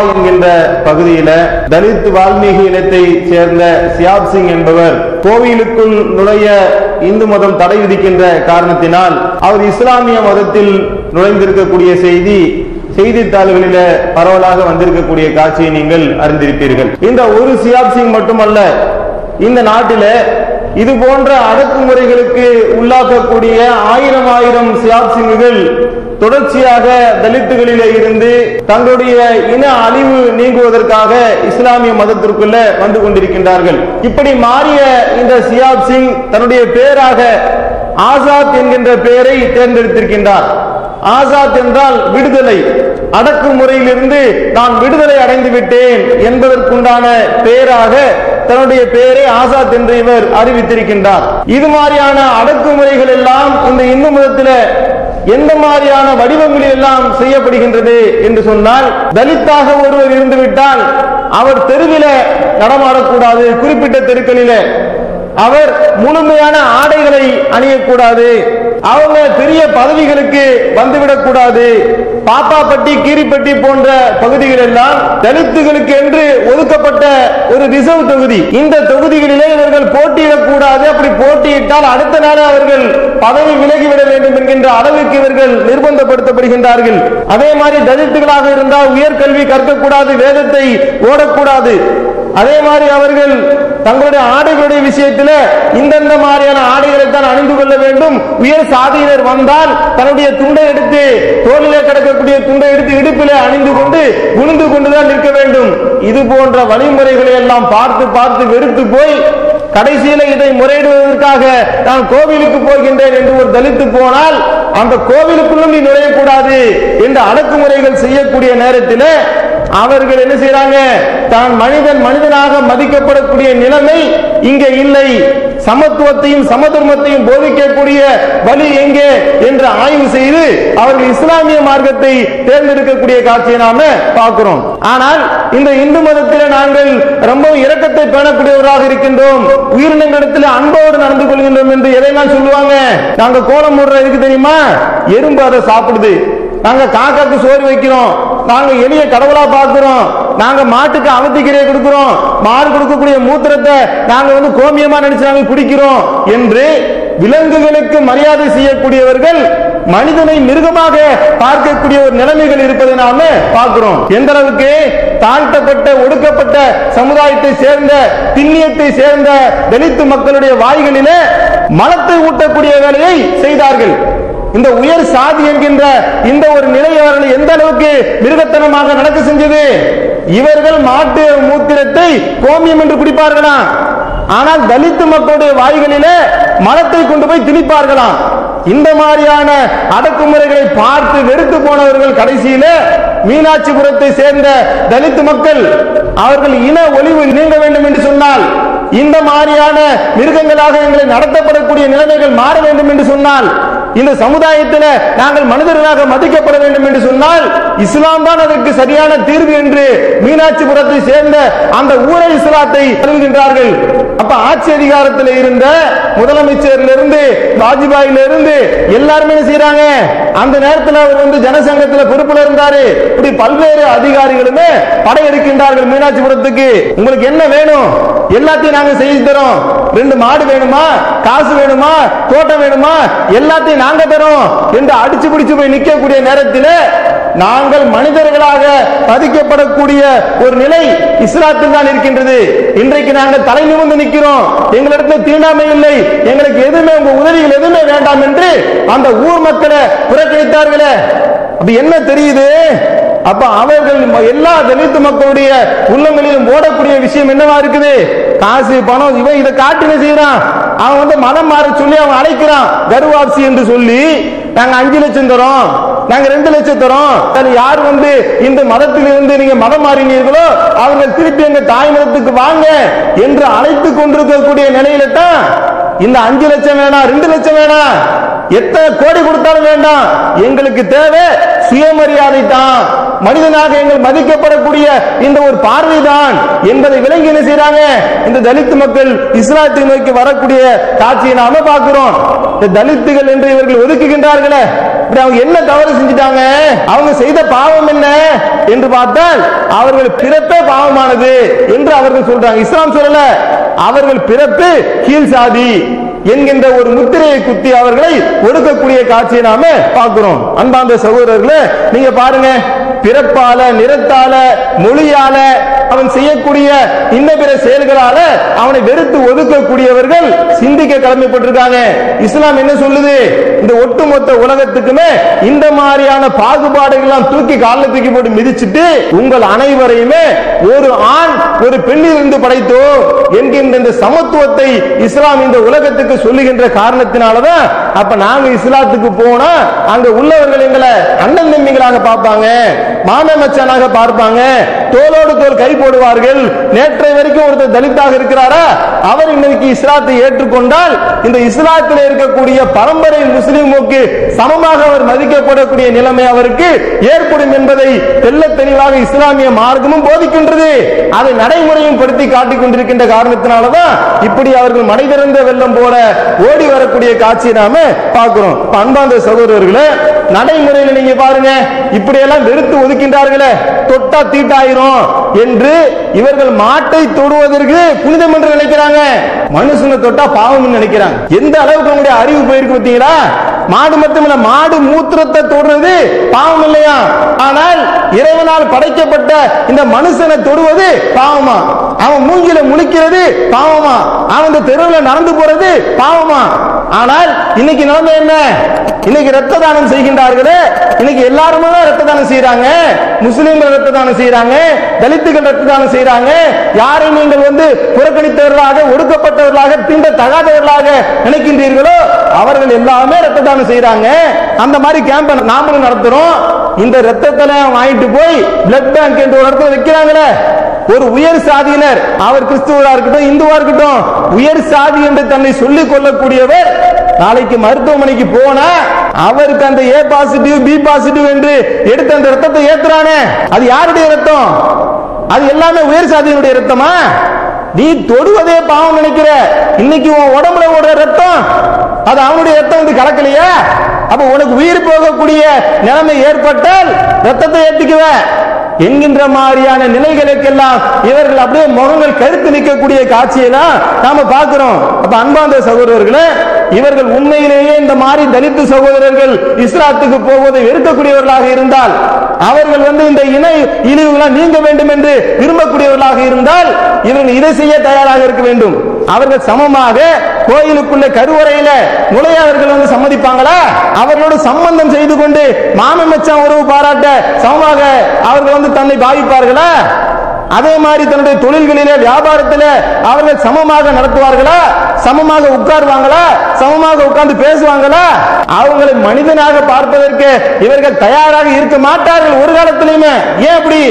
என்கின்ற பகுதியில தலித் வால்மீகி இனத்தை சேர்ந்த சியாப் சிங் என்பவர் கோவிலுக்குள் நுழைய இந்து மதம் தடை விதிக்கின்ற காரணத்தினால் அவர் இஸ்லாமிய மதத்தில் நுழைந்திருக்கக்கூடிய செய்தித்தாள்களில பரவலாக வந்திருக்கக்கூடிய காட்சியை நீங்கள் அறிந்திருப்பீர்கள். இந்த ஒரு சியாப் சிங் மட்டுமல்ல, இந்த நாட்டில இது போன்ற அடக்குமுறைகளுக்கு உள்ளாக்கக்கூடிய ஆயிரம் சியாப் சிங்குகள் தொடர்ச்சியாக தலித்துகளிலே இருந்து தங்களுடைய இன அழிவு நீங்குவதற்காக இஸ்லாமிய மதத்திற்குள்ள வந்து கொண்டிருக்கின்றார்கள். இப்படி மாறிய இந்த சியாப் சிங் தன்னுடைய பெயராக ஆசாத் என்கின்ற பெயரை தேர்ந்தெடுத்திருக்கின்றார். ஆசாத் என்றால் விடுதலை, அடக்குமுறையிலிருந்து நான் விடுதலை அடைந்து விட்டேன் என்பதற்குண்டான பெயராக தன்னுடைய பெயரை ஆசாத் என்று இவர் அறிவித்திருக்கின்றார். இது மாதிரியான அடக்குமுறைகள் எல்லாம் இந்த இந்து மதத்தில் எந்த மாதிரியான வடிவங்களில் எல்லாம் செய்யப்படுகின்றது என்று சொன்னால், தலித்தாக ஒருவர் இருந்துவிட்டால் அவர் தெருவில நடமாடக்கூடாது, குறிப்பிட்ட தெருக்களில அவர் முழுமையான ஆடைகளை அணியக்கூடாது, அவங்க பெரிய பதவிகளுக்கு வந்துவிடக் கூடாது. பாப்பாப்பட்டி, கீரிப்பட்டி போன்ற பகுதிகள் எல்லாம் தலித்துகளுக்கு என்று ஒதுக்கப்பட்ட ஒரு ரிசர்வ் தொகுதி. இந்த தொகுதிகளிலே இவர்கள் போட்டியிடக்கூடாது. அப்படி போட்டியிட்டால் அடுத்த நாள் அவர்கள் பதவி விலகிவிட வேண்டும் என்கின்ற அளவுக்கு இவர்கள் நிர்பந்தப்படுத்தப்படுகின்றார்கள். அதே மாதிரி தலித்துகளாக இருந்தால் உயர்கல்வி கற்கக்கூடாது, வேதத்தை ஓடக்கூடாது. அதே மாதிரி அவர்கள் தங்களுடைய ஆடைகளுடைய விஷயத்தில் இந்தந்த மாதிரியான ஆடைகளை தான் அணிந்து கொள்ள வேண்டும். உயர் சாதியினர் வந்தால் தன்னுடைய துண்டை எடுத்து, தோளிலே கிடக்கக்கூடிய துண்டை எடுத்து இடுப்பிலே அணிந்து கொண்டு குனிந்து கொண்டுதான் நிற்க வேண்டும். இது போன்ற வழிமுறைகளை எல்லாம் பார்த்து வெறுத்து போய் கடைசியில இதை முறையிடுவதற்காக நான் கோவிலுக்கு போகின்றேன் என்று ஒரு தலித்து போனால் அந்த கோவிலுக்குள்ளும் நீ நுழையக்கூடாது என்ற அடக்குமுறைகள் செய்யக்கூடிய நேரத்தில் அவர்கள் என்ன செய்யறாங்க? தான் மனிதனாக மதிக்கப்படக்கூடிய நிலைமை இங்கே இல்லை, சமத்துவத்தையும் சமதர்மத்தையும் போதிக்கக்கூடிய வழி எங்கே என்று ஆய்வு செய்து அவர்கள் இஸ்லாமிய மார்க்கத்தை தேர்ந்தெடுக்கக்கூடிய காட்சியை நாம பார்க்கிறோம். ஆனால் இந்த இந்து மதத்தில் நாங்கள் ரொம்ப இரக்கத்தை பேணக்கூடியவராக இருக்கின்றோம், உயிரினங்களிடத்தில் அன்போடு நடந்து கொள்கின்றோம் என்று எதையெல்லாம் சொல்லுவாங்க. நாங்க கோலம் போடுற எதுக்கு தெரியுமா? எறும்பு அதை சாப்பிடுது. நாங்க காக்காக்கு சோறு வைக்கிறோம், நாங்க எளிய கடவுளா பார்க்கிறோம், நாங்க மாட்டுக்கு அவத்திக்கீரை கொடுக்கிறோம், மாடு கொடுக்கக்கூடிய மூத்திரத்தை நாங்க கோமியமா நினைச்சு நாங்க குடிக்கிறோம் என்று விலங்குகளுக்கு மரியாதை செய்யக்கூடியவர்கள் மனிதனை மிருகமாக பார்க்கக்கூடிய ஒரு நிலைமைகள் இருப்பதை நாம பார்க்கிறோம். எந்த அளவுக்கு தாழ்த்தப்பட்ட ஒடுக்கப்பட்ட சமுதாயத்தை சேர்ந்த திண்ணியத்தை சேர்ந்த தலித்து மக்களுடைய வாய்களிலே மலத்தை ஊட்டக்கூடிய வேலையை செய்தார்கள். இந்த உயர் சாதி என்கின்ற இந்த ஒரு நிலை அவர்கள் எந்த அளவுக்கு மிருகத்தனமாக நடக்க செஞ்சது. இவர்கள் மாட்டு மூத்திரத்தை கோமியம் என்று குடிப்பார்களாம், ஆனால் தலித்து மக்களுடைய வாய்களிலே மலத்தை கொண்டு போய் திணிப்பார்களாம். இந்த மாதிரியான அடக்குமுறைகளை பார்த்து வெறுத்து போனவர்கள் கடைசியில மீனாட்சிபுரத்தை சேர்ந்த தலித்து மக்கள் அவர்கள் இன ஒளிவு நீங்க வேண்டும் என்று சொன்னால், இந்த மாதிரியான மிருகங்களாக எங்களை நடத்தப்படக்கூடிய நிலைமைகள் மாற வேண்டும் என்று சொன்னால், இந்த சமுதாயத்தில் நாங்கள் மனிதர்களாக மதிக்கப்பட வேண்டும் என்று சொன்னால் இஸ்லாம் தான் அதற்கு சரியான தீர்வு என்று மீனாட்சிபுரத்தை சேர்ந்த அந்த ஊரை இஸ்லாத்தை அறிவிக்கின்றார்கள். அப்ப ஆட்சி அதிகாரத்தில் இருந்த முதலமைச்சரிலிருந்து வாஜ்பாயிலிருந்து எல்லாருமே செய்யறாங்க. அந்த நேரத்தில் அவர் ஜனசங்கத்தில் பொறுப்புல இருந்தாரு. இப்படி பல்வேறு அதிகாரிகளுமே படையெடுக்கின்றார்கள் மீனாட்சிபுரத்துக்கு. உங்களுக்கு என்ன வேணும்? எல்லாத்தையும் நாங்க செய்து தரோம். 2 மாடு வேணுமா, காசு வேணுமா, தோட்டம் வேணுமா, எல்லாத்தையும் நாங்க தரோம் என்று அடிச்சு பிடிச்சு போய் நிற்கக்கூடிய நேரத்தில் நாங்கள் மனிதர்களாக மதிக்கப்படக்கூடிய ஒரு நிலை இஸ்லாத்தில் தான் இருக்கின்றது. இன்றைக்கு நாங்கள் தலை நிமிர்ந்து நிற்கிறோம், எங்களிடத்தில் தீண்டாமை இல்லை, எங்களுக்கு எதுவுமே உங்க உதவிகள் எதுவுமே வேண்டாம் என்று அந்த ஊர் மக்களை புறக்கணித்தார்களே. அப்படி என்ன தெரியுது? அப்ப அவர்கள் எல்லா தலித்து மக்களுடைய உள்ளங்களிலும் ஓடக்கூடிய விஷயம் என்னவா இருக்குது? காசு, பணம். இவன் இதை காட்டின செய்யறான். அவன் மனம் மாற சொல்லி அவன் அழைக்கிறான் கருவாப்சி என்று சொல்லி, நாங்க 5 லட்சம் தரோம், நாங்க 2 லட்சம் தரோம். யார் இந்த மதத்திலிருந்து நீங்க மதம் மாறினீர்களோ அவர்கள் திருப்பி எங்க தாய் மதத்துக்கு வாங்க என்று அழைத்து கொண்டிருக்கக்கூடிய நிலையில தான் இந்த 5 லட்சம் வேணாம், 2 லட்சம் வேணாம், எத்தனை கோடி கொடுத்தாலும் வேண்டாம், எங்களுக்கு தேவை சுயமரியாதை தான், மனிதனாக எங்கள் மதிக்கப்படக்கூடிய இந்த ஒரு பார்வை தான் என்பதை விளங்கி என்ன செய்யறாங்க? இந்த தலித்து மக்கள் இஸ்லாத்தை நோக்கி வரக்கூடிய காட்சியை நாம பார்க்கிறோம். தலித்துகள் என்று இவர்கள் ஒதுக்குகின்றார்களே, அவங்க என்ன தவறு செஞ்சிட்டாங்க, அவங்க செய்த பாவம் என்ன என்று பார்த்தால் அவர்கள் பிறப்பே பாவமானது என்று அவர்கள் சொல்றாங்க. இஸ்லாம் சொல்லல, அவர்கள் பிறப்பு கீழ் சாதி என்கின்ற ஒரு முத்திரையை குத்தி அவர்களை ஒடுக்கக்கூடிய காட்சியை நாம பார்க்கிறோம். அன்பார்ந்த சகோதரர்களே, நீங்க பாருங்க, பிறப்பால, நிறத்தால, மொழியால, அவன் செய்யக்கூடிய இன்ன பிற செயல்களால அவனை வெறுத்து ஒதுக்கக்கூடியவர்கள் சிந்திக்க கடமைப்பட்டிருக்காங்க. இஸ்லாம் என்ன சொல்லுது? இந்த ஒட்டுமொத்த உலகத்துக்குமே இந்த மாதிரியான பாகுபாடுகள் தூக்கி கால தூக்கி போட்டு மிதிச்சுட்டு உங்கள் அனைவரையுமே ஒரு ஆண் ஒரு பெண்ணிலிருந்து படைத்தோம் என்கின்ற இந்த சமத்துவத்தை இஸ்லாம் இந்த உலகத்துக்கு சொல்லுகின்ற காரணத்தினாலதான் அப்ப நாங்க இஸ்லாத்துக்கு போனா அங்க உள்ளவர்கள் எங்களை அண்ணன் தம்பிகளாக பார்ப்பாங்க, மாமன் மச்சானாக பார்ப்பாங்க, தோளோடு தோல் கை போடுவார்கள். நேற்றை வரைக்கும் ஒருத்தர் தலித்தாக இருக்கிறாரா, அவர் இன்னைக்கு இஸ்லாத்தை ஏற்றுக்கொண்டால் இந்த இஸ்லாத்தில் இருக்கக்கூடிய பரம்பரை முஸ்லிமுக்கு சமமாக அவர் மதிக்கப்படக்கூடிய நிலைமை அவருக்கு ஏற்படும் என்பதை தெல்ல தெளிவாக இஸ்லாமிய மார்க்கமும் போதிக்கின்றது. அதை நடைமுறையும் படுத்தி காட்டிக் கொண்டிருக்கின்ற காரணத்தினாலதான் இப்படி அவர்கள் மடை திறந்த வெள்ளம் போல ஓடி வரக்கூடிய காட்சியை நாம பார்க்கிறோம். அன்பார்ந்த சகோதரர்களே, நடைமுறையில் நீங்க பாருங்க, இப்படி எல்லாம் வெறுத்து ஒதுக்கின்றார்களே, தொட்டா தீட்டாயிரும் என்று இவர்கள் மாட்டை தொடுவதற்கு புனிதம் என்று நினைக்கிறாங்க, மனுஷனை தொட்டா பாவம் நினைக்கிறாங்க. எந்த அளவுக்கு அவங்களுடைய அறிவு போயிருக்கு பார்த்தீங்களா? மாடு மட்டுமல்ல, மாடு மூத்திரத்தை தொடுறது பாவம் இல்லையா? ஆனால் இறைவனால் படைக்கப்பட்ட இந்த மனுஷனை தொடுவது பாவமா? அவன் மூஞ்சில முழிக்கிறது பாவமா? அவன் தெருவில் நடந்து போறது பாவமா? ஆனால் இன்னைக்கு நிலைமை என்ன? இன்னைக்கு ரத்த தானம் செய்கின்றார்களே, இன்னைக்கு எல்லாருமே ரத்த தானம் செய்யறாங்க. முஸ்லிம்கள் ரத்த தானம் செய்யறாங்க, தலித்துகள் ரத்த தானம் செய்யறாங்க. யாரை நீங்கள் புறக்கணித்தவர்களாக, ஒடுக்கப்பட்டவர்களாக, தீண்ட தகாதவர்களாக நினைக்கின்றீர்களோ அவர்கள் எல்லாமே ரத்த தானம் செய்யறாங்க. அந்த மாதிரி கேம்ப் நாமளும் நடத்துறோம். இந்த ரத்தத்தை வாங்கிட்டு போய் பிளட் பேங்க் என்ற ஒரு இடத்துல வைக்கிறாங்களே, ஒரு உயர் சாதியினர், அவர் கிறிஸ்துவரா இருக்கட்டும், இந்துவா இருக்கட்டும், உயர் சாதி என்று தன்னை சொல்லிக் கொள்ளக்கூடியவர் நாளைக்கு மருத்துவமனைக்கு போனா அவருக்கு அந்த ஏ பாசிட்டிவ் பி பாசிட்டிவ் என்று எடுத்த அந்த ரத்தத்தை ஏத்துறானே, அது யாருடைய ரத்தம்? அது எல்லாமே உயர் சாதியினுடைய ரத்தமா? நீ தொடுவதே பாவம் நினைக்கிற. இன்னைக்கு உன் உடம்புல ஓடுற ரத்தம் அது அவனுடைய ரத்தம் கலக்கலையா? அப்ப உனக்கு உயிர் போகக்கூடிய நிலைமை ஏற்பட்டால் ரத்தத்தை ஏத்துக்குவ என்கின்ற மாதிரியான நிலைகளுக்கெல்லாம் இவர்கள் அப்படியே முகங்கள் கருத்து நிற்கக்கூடிய காட்சியெல்லாம் நாம பார்க்கிறோம். அப்ப அன்பார்ந்த சகோதரர்களே, இவர்கள் உண்மையிலேயே இந்த மாதிரி தலித்து சகோதரர்கள் இஸ்லாத்துக்கு போவதை வெறுக்கக்கூடியவர்களாக இருந்தால், அவர்கள் இந்த இணை இழிவுகளை நீங்க வேண்டும் என்று விரும்பக்கூடியவர்களாக இருந்தால் இவர்கள் இதை செய்ய தயாராக இருக்க வேண்டும். அவர்கள் சமமாக கோயிலுக்குள்ள கருவறையில நுழைய அவர்கள் சம்மதிப்பாங்களா? அவர்களோடு சம்பந்தம் செய்து கொண்டு மாமன் மச்சான் உறவு பாராட்ட சமமாக அவர்கள் தன்னை பாவிப்பார்களா? அதே மாதிரி தன்னுடைய தொழில்களிலே, வியாபாரத்திலே அவர்கள் சமமாக நடத்துவார்களா? சமமாக உட்காருவாங்களா? சமமாக உட்கார்ந்து பேசுவாங்களா? அவங்களை மனிதனாக பார்ப்பதற்கு இவர்கள் தயாராக இருக்க மாட்டார்கள் ஒரு காலத்திலுமே. ஏன் அப்படி?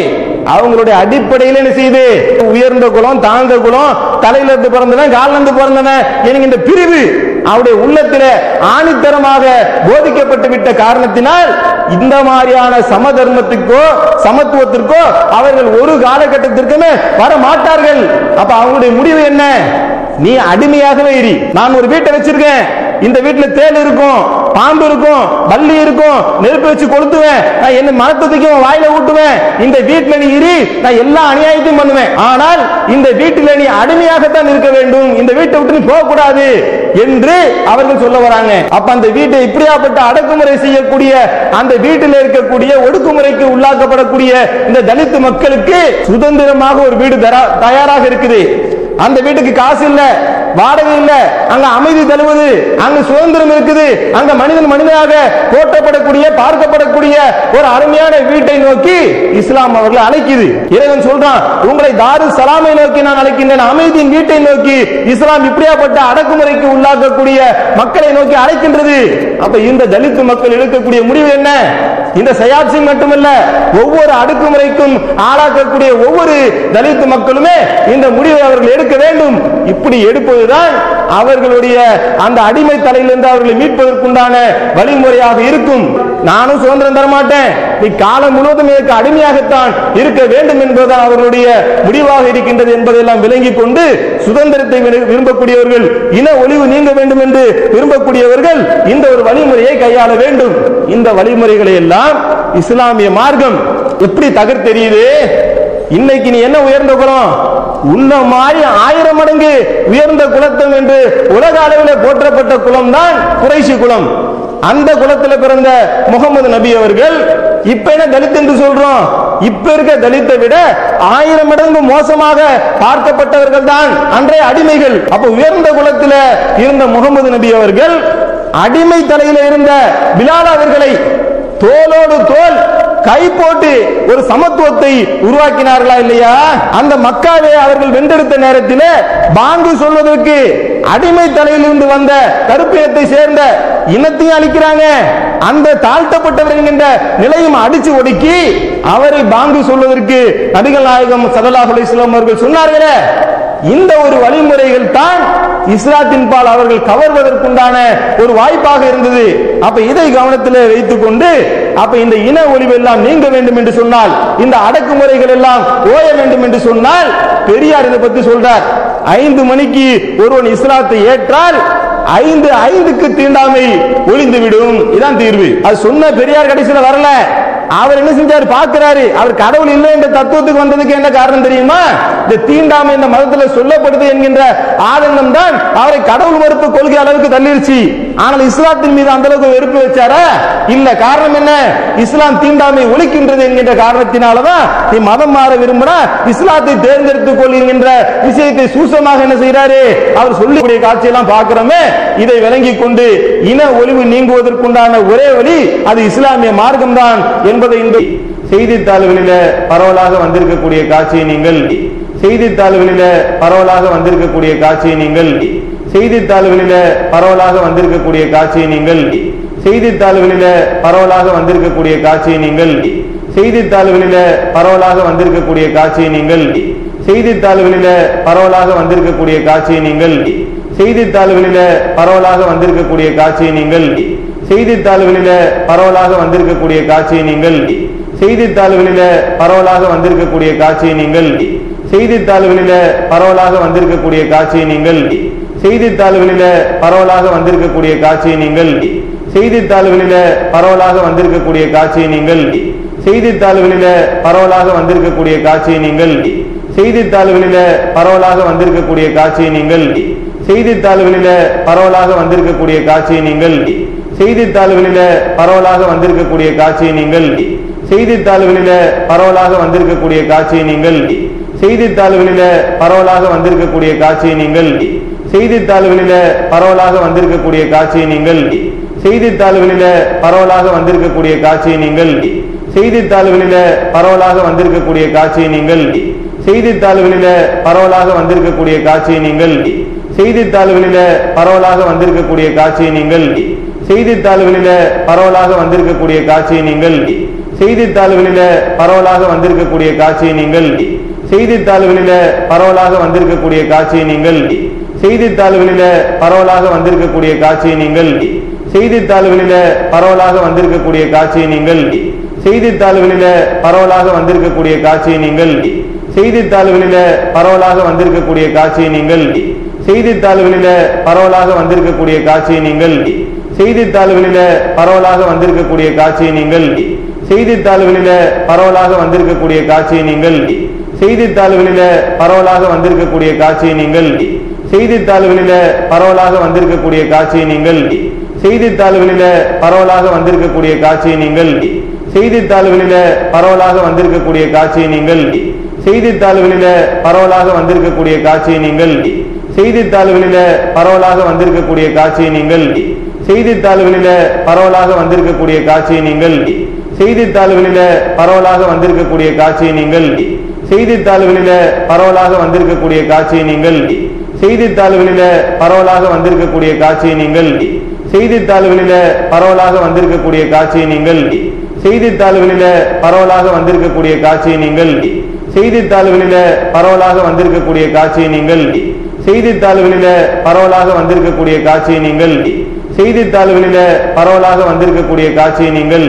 அவங்களுடைய அடிப்படையில் என்ன செய்து உயர்ந்த குலம், தாழ்ந்த குலம், தலையில இருந்து பிறந்தவன், காலில இருந்து பிறந்தவன் என்கின்ற பிரிவு அவருடைய உள்ளத்திலே ஆணித்தரமாக போதிக்கப்பட்டு விட்ட காரணத்தினால் இந்த மாதிரியான சமதர்மத்துக்கோ சமத்துவத்திற்கோ அவர்கள் ஒரு காலகட்டத்திற்குமே வர மாட்டார்கள். அப்ப அவங்களுடைய முடிவு என்ன? நீ அடிமையாகவே இரு. நான் ஒரு வீட்டை வச்சிருக்கேன், இந்த வீட்டுல தேள் இருக்கும், பாம்பு இருக்கும், பல்லி இருக்கும், நெருப்பு வச்சு கொளுத்துவேன், நான் என்ன மனத்துக்கு வாயில ஊட்டுவேன், இந்த வீட்டுல நீ இரு, நான் எல்லா அநியாயத்தையும் பண்ணுவேன், ஆனால் இந்த வீட்டில நீ அடிமையாகத்தான் இருக்க வேண்டும், இந்த வீட்டை விட்டு நீ போக கூடாது என்று அவர்கள் சொல்ல வராங்க. அப்ப அந்த வீட்டை இப்படியாப்பட்ட அடக்குமுறை செய்யக்கூடிய, அந்த வீட்டில் இருக்கக்கூடிய ஒடுக்குமுறைக்கு உள்ளாக்கப்படக்கூடிய இந்த தலித்து மக்களுக்கு சுதந்திரமாக ஒரு வீடு தயாராக இருக்குது. அந்த வீட்டுக்கு காசு இல்ல, வாடகை இல்ல, அங்க அமைதி தருவது, அங்க சுதந்திரம் இருக்குது, அங்க மனிதன் மனிதனாக போற்றப்படக்கூடிய, பார்க்கப்படக்கூடிய ஒரு அருமையான வீட்டை நோக்கி இஸ்லாம் அவர்களை அழைக்குது. இறைவன் சொல்றான், உங்களை தாரு சலாமை நோக்கி நான் அழைக்கின்றேன், அமைதியின் வீட்டை நோக்கி இஸ்லாம் இப்படியாப்பட்ட அடக்குமுறைக்கு உள்ளாக்கக்கூடிய மக்களை நோக்கி அழைக்கின்றது. அப்ப இந்த தலித்து மக்கள் எடுக்கக்கூடிய முடிவு என்ன? இந்த சயாப் சிங் மட்டுமல்ல, ஒவ்வொரு அடக்குமுறைக்கும் ஆளாக்கக்கூடிய ஒவ்வொரு தலித்து மக்களுமே இந்த முடிவை அவர்கள் எடுக்க வேண்டும். இப்படி எடுப்பதுதான் அவர்களுடைய அந்த அடிமை தலையிலிருந்து அவர்களை மீட்பதற்குண்டான வழிமுறையாக இருக்கும். நானும் சுதந்திரம் தரமாட்டேன், நீ காலம் முழுவதும் எனக்கு அடிமையாகத்தான் இருக்க வேண்டும் என்பதுதான் அவர்களுடைய முடிவாக இருக்கின்றது என்பதெல்லாம் விளங்கிக் கொண்டு சுதந்திரத்தை விரும்பக்கூடியவர்கள், இன ஒளிவு நீங்க வேண்டும் என்று விரும்பக்கூடியவர்கள் இந்த ஒரு வழிமுறையை கையாள வேண்டும். இந்த வழிமுறைகளை எல்லாம் இஸ்லாமிய மார்க்கம் எப்படி தகர்த்தெரியுது. இன்னைக்கு நீ என்ன உயர்ந்த குலம், உன்ன மாதிரி 1000 மடங்கு உயர்ந்த குலத்தம் என்று உலக அளவில் போற்றப்பட்ட குலம் தான் குறைஷி குலம். அந்த குலத்தில் பிறந்த முகமது நபி அவர்கள் இப்ப என்ன தலித் என்று சொல்றோம், இப்ப இருக்க தலித்தை விட 1000 மடங்கு மோசமாக பார்க்கப்பட்டவர்கள் தான் அன்றைய அடிமைகள். அப்ப உயர்ந்த குலத்தில் இருந்த முகமது நபி அவர்கள் அடிமை தலையில இருந்த பிலால் அவர்களை தோளோடு தோல் கை போட்டு ஒரு சமத்துவத்தை உருவாக்கினார்களா இல்லையா? அந்த மக்காவை அவர்கள் வென்றெடுத்த நேரத்தில் பாங்கு சொல்வதற்கு அடிமை தலையிலிருந்து வந்த கருப்பினத்தை சேர்ந்த இனத்தையும் அளிக்கிறாங்க, அந்த தாழ்த்தப்பட்டவர் என்கின்ற நிலையும் அடிச்சு ஒடுக்கி அவரை பாங்கு சொல்வதற்கு நபிகள் நாயகம் ஸல்லல்லாஹு அலைஹி வஸல்லம் அவர்கள் சொன்னார்களே, இந்த ஒரு வழிமுறைகள் தான் இஸ்லாத்தின் பால் அவர்கள் கவர்வதற்குண்டான ஒரு வாய்ப்பாக இருந்தது. அப்ப இதை கவனத்தில் வைத்துக் கொண்டு அப்ப இந்த இன ஒழிவு எல்லாம் நீங்க வேண்டும் என்று சொன்னால், இந்த அடக்குமுறைகள் எல்லாம் ஓய வேண்டும் என்று சொன்னால், பெரியார் இதை பத்தி சொல்றார். 5 மணிக்கு ஒருவன் இஸ்லாத்தை ஏற்றால் 5:05க்கு தீண்டாமை ஒளிந்துவிடும், இதான் தீர்வு. அது சொன்ன பெரியார் கடைசியில் வரல. அவர் என்ன செஞ்சார் பார்க்கிறாரு, அவர் கடவுள் இல்லை என்ற தத்துவத்துக்கு வந்ததுக்கு என்ன காரணம் தெரியுமா? இந்த தீண்டாமை இந்த மதத்தில் சொல்லப்படுது என்கின்ற ஆதங்கம் தான் அவரை கடவுள் மறுப்பு கொள்கை அளவுக்கு தள்ளிருச்சு. ஆனால் இஸ்லாத்தின் மீது அந்த அளவுக்கு வெறுப்பு வச்சாரா? இல்ல. காரணம் என்ன? இஸ்லாம் தீண்டாமை ஒழிக்கின்றது என்கின்ற காரணத்தினாலதான் நீ மதம் மாற விரும்பினா இஸ்லாத்தை தேர்ந்தெடுத்துக் கொள்கின்ற விஷயத்தை சூசமாக என்ன செய்யறாரு அவர் சொல்லக்கூடிய காட்சியெல்லாம் பார்க்கிறோமே. இதை விளங்கி கொண்டு இன ஒழிவு நீங்குவதற்குண்டான ஒரே வழி அது இஸ்லாமிய மார்க்கம் தான் என்பதை இந்த செய்தித்தாள்களில பரவலாக வந்திருக்கக்கூடிய காட்சியை நீங்கள் செய்தித்தாள்களில பரவலாக வந்திருக்கக்கூடிய காட்சியை நீங்கள் செய்தித்தாள்களில பரவலாக வந்திருக்கக்கூடிய காட்சியை நீங்கள் செய்தித்தாள்களில பரவலாக வந்திருக்கக்கூடிய காட்சியை நீங்கள் செய்தித்தாள்களில பரவலாக வந்திருக்கக்கூடிய காட்சியை நீங்கள் செய்தித்தாள்களில பரவலாக வந்திருக்கக்கூடிய காட்சியை நீங்கள் செய்தித்தாள்களில பரவலாக வந்திருக்கக்கூடிய காட்சியை நீங்கள் செய்தித்தாள்களில பரவலாக வந்திருக்கக்கூடிய காட்சியை நீங்கள் செய்தித்தாள்களில பரவலாக வந்திருக்கக்கூடிய காட்சியை நீங்கள் செய்தித்தாள்களில பரவலாக வந்திருக்கக்கூடிய காட்சியை நீங்கள் செய்தித்தாள்களில பரவலாக வந்திருக்கக்கூடிய காட்சியை நீங்கள் செய்தித்தாள்களில பரவலாக வந்திருக்கக்கூடிய காட்சியை நீங்கள் செய்தித்தாள்களில பரவலாக வந்திருக்கக்கூடிய காட்சியை நீங்கள் செய்தித்தாள்களில பரவலாக வந்திருக்கக்கூடிய காட்சியை நீங்கள் செய்தித்தாள்களில பரவலாக வந்திருக்கக்கூடிய காட்சியை நீங்கள் செய்தித்தாள்களில பரவலாக வந்திருக்கக்கூடிய காட்சியை நீங்கள் செய்தித்தாள்களில பரவலாக வந்திருக்கக்கூடிய காட்சியை நீங்கள் செய்தித்தாள்களில பரவலாக வந்திருக்கக்கூடிய காட்சியை நீங்கள் செய்தித்தாள்களில பரவலாக வந்திருக்கக்கூடிய காட்சியை நீங்கள் செய்தித்தாள்களில பரவலாக வந்திருக்கக்கூடிய காட்சியை நீங்கள் செய்தித்தாள்களில பரவலாக வந்திருக்கக்கூடிய காட்சியை நீங்கள் செய்தித்தாள்களில பரவலாக வந்திருக்கக்கூடிய காட்சியை நீங்கள் செய்தித்தாள்களில பரவலாக வந்திருக்கக்கூடிய காட்சியை நீங்கள் செய்தித்தாள்களில பரவலாக வந்திருக்கக்கூடிய காட்சியை நீங்கள் செய்தித்தாள்களில பரவலாக வந்திருக்கக்கூடிய காட்சியை நீங்கள் செய்தித்தாள்களில பரவலாக வந்திருக்கக்கூடிய காட்சியை நீங்கள் செய்தித்தாள்களில பரவலாக வந்திருக்கக்கூடிய காட்சியை நீங்கள் செய்தித்தாள்களில பரவலாக வந்திருக்கக்கூடிய காட்சியை நீங்கள் செய்தித்தாள்களில பரவலாக வந்திருக்கக்கூடிய காட்சியை நீங்கள் செய்தித்தாள்களில பரவலாக வந்திருக்கக்கூடிய காட்சியை நீங்கள் செய்தித்தாள்களில பரவலாக வந்திருக்கக்கூடிய காட்சியை நீங்கள் செய்தித்தாள்களில பரவலாக வந்திருக்கக்கூடிய காட்சியை நீங்கள் செய்தித்தாள்களில பரவலாக வந்திருக்கக்கூடிய காட்சியை நீங்கள் செய்தித்தாள்களில பரவலாக வந்திருக்கக்கூடிய காட்சியை நீங்கள் செய்தித்தாள்களில பரவலாக வந்திருக்கக்கூடிய காட்சியை நீங்கள் செய்தித்தாள்களில பரவலாக வந்திருக்கக்கூடிய காட்சியை நீங்கள் செய்தித்தாள்களில பரவலாக வந்திருக்கக்கூடிய காட்சியை நீங்கள் செய்தித்தாள்களில பரவலாக வந்திருக்கக்கூடிய காட்சியை நீங்கள் செய்தித்தாள்களில பரவலாக வந்திருக்கக்கூடிய காட்சியை நீங்கள் செய்தித்தாள்களில பரவலாக வந்திருக்கக்கூடிய காட்சியை நீங்கள் செய்தித்தாள்களில பரவலாக வந்திருக்கக்கூடிய காட்சியை நீங்கள் செய்தித்தாள்களில பரவலாக வந்திருக்கக்கூடிய காட்சியை நீங்கள் செய்தித்தாள்களில பரவலாக வந்திருக்கக்கூடிய காட்சியை நீங்கள் செய்தித்தாள்களில பரவலாக வந்திருக்கக்கூடிய காட்சியை நீங்கள் செய்தித்தாள்களில பரவலாக வந்திருக்கக்கூடிய காட்சியை நீங்கள் செய்தித்தாள்களில பரவலாக வந்திருக்கக்கூடிய காட்சியை நீங்கள் செய்தித்தாள்களில பரவலாக வந்திருக்கக்கூடிய காட்சியை நீங்கள் செய்தித்தாள்களில பரவலாக வந்திருக்கக்கூடிய காட்சியை நீங்கள்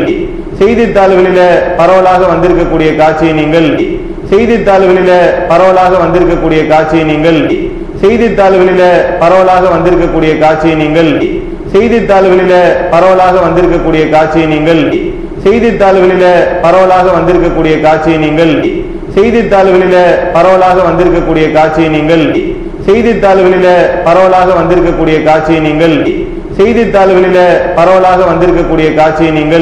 செய்தித்தாள்களில பரவலாக வந்திருக்கக்கூடிய காட்சியை நீங்கள் செய்தித்தாள்களில பரவலாக வந்திருக்கக்கூடிய காட்சியை நீங்கள் செய்தித்தாள்களில பரவலாக வந்திருக்கக்கூடிய காட்சியை நீங்கள் செய்தித்தாள்களில பரவலாக வந்திருக்கக்கூடிய காட்சியை நீங்கள் செய்தித்தாள்களில பரவலாக வந்திருக்கக்கூடிய காட்சியை நீங்கள் செய்தித்தாள்களில பரவலாக வந்திருக்கக்கூடிய காட்சியை நீங்கள் செய்தித்தாள்களில பரவலாக வந்திருக்கக்கூடிய காட்சியை நீங்கள் செய்தித்தாள்களில பரவலாக வந்திருக்கக்கூடிய காட்சியை நீங்கள்